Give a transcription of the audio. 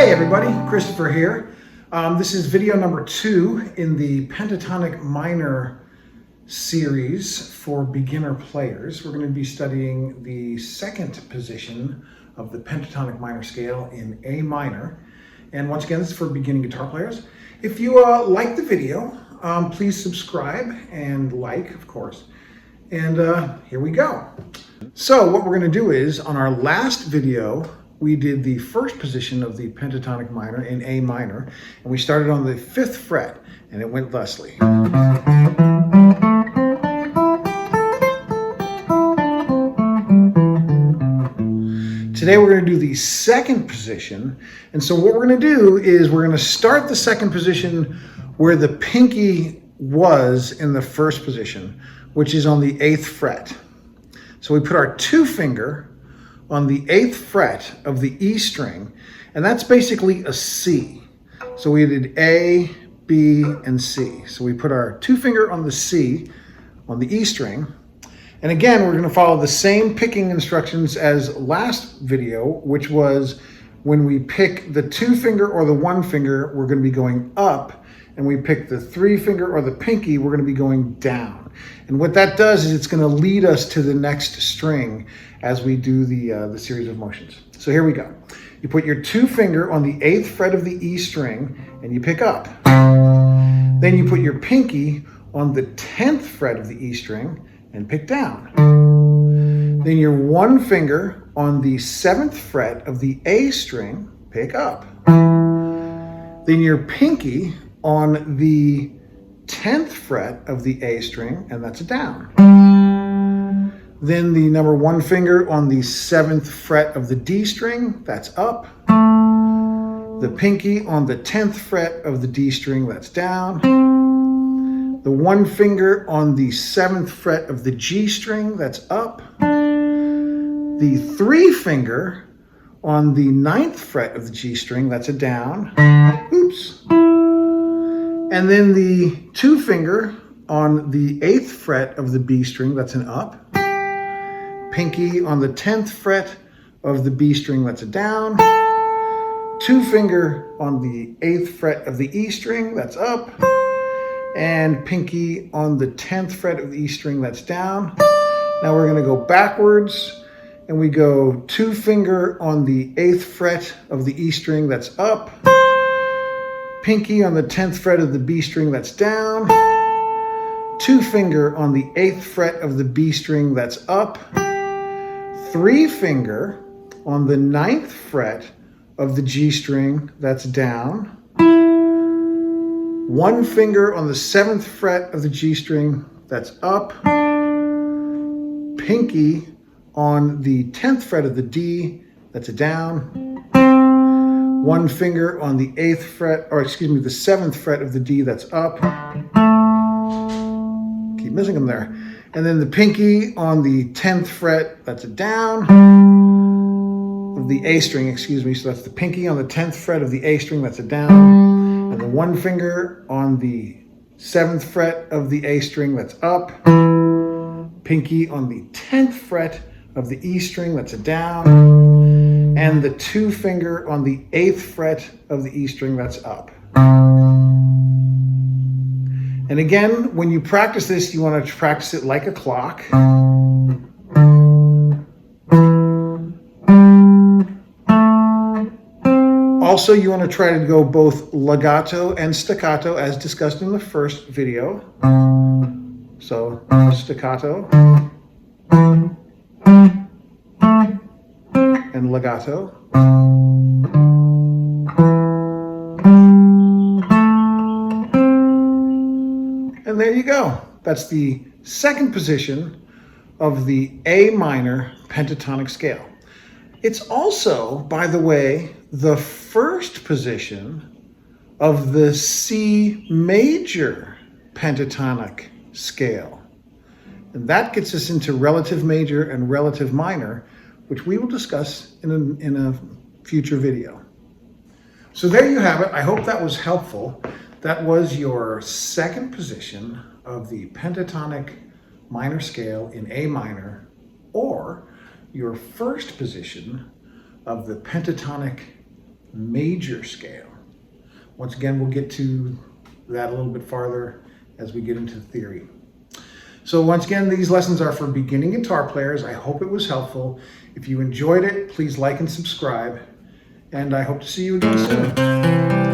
Hey everybody, Christopher here. This is video number 2 in the pentatonic minor series for beginner players. We're going to be studying the second position of the pentatonic minor scale in A minor. And once again, this is for beginning guitar players. If you like the video, please subscribe and like, of course. And here we go. So what we're going to do is, on our last video, we did the first position of the pentatonic minor in A minor, and we started on the 5th fret, and it went thusly. Today we're going to do the second position, and so what we're going to do is we're going to start the second position where the pinky was in the first position, which is on the 8th fret. So we put our 2 finger on the 8th fret of the E string, and that's basically a C. So we did A, B, and C. So we put our 2 finger on the C on the E string, and again we're going to follow the same picking instructions as last video, which was when we pick the 2 finger or the 1 finger, we're going to be going up, and we pick the 3 finger or the pinky, we're going to be going down. And what that does is it's going to lead us to the next string as we do the series of motions. So here we go. You put your 2 finger on the 8th fret of the E string and you pick up. Then you put your pinky on the 10th fret of the E string and pick down. Then your 1 finger on the 7th fret of the A string, pick up. Then your pinky on the 10th fret of the A string, and that's a down. Then the number 1 finger on the 7th fret of the D string, that's up. The pinky on the 10th fret of the D string, that's down. The 1 finger on the 7th fret of the G string, that's up. The 3 finger on the 9th fret of the G string, that's a down. Oops. And then the 2 finger on the 8th fret of the B string, that's an up. Pinky on the 10th fret of the B string, that's a down. 2 finger on the 8th fret of the E string, that's up. And pinky on the 10th fret of the E string, that's down. Now we're going to go backwards, and we go 2 finger on the 8th fret of the E string, that's up. Pinky on the 10th fret of the B string, that's down. 2 finger on the 8th fret of the B string, that's up. 3 finger on the 9th fret of the G string, that's down. 1 finger on the 7th fret of the G string, that's up. Pinky on the 10th fret of the D, that's a down. 1 finger on the 8th fret, or excuse me, the 7th fret of the D, that's up. Keep missing them there. And then the pinky on the 10th fret, that's a down. Of the A string, excuse me, so that's the pinky on the 10th fret of the A string, that's a down. And the 1 finger on the 7th fret of the A string, that's up. Pinky on the 10th fret of the E string, that's a down. And the 2 finger on the 8th fret of the E string, that's up. And again, when you practice this, you want to practice it like a clock. Also, you want to try to go both legato and staccato as discussed in the first video. So, staccato and legato. And there you go. That's the second position of the A minor pentatonic scale. It's also, by the way, the first position of the C major pentatonic scale. And that gets us into relative major and relative minor, which we will discuss in a future video. So there you have it. I hope that was helpful. That was your second position of the pentatonic minor scale in A minor, or your first position of the pentatonic major scale. Once again, we'll get to that a little bit farther as we get into the theory. So once again, these lessons are for beginning guitar players. I hope it was helpful. If you enjoyed it, please like and subscribe. And I hope to see you again soon.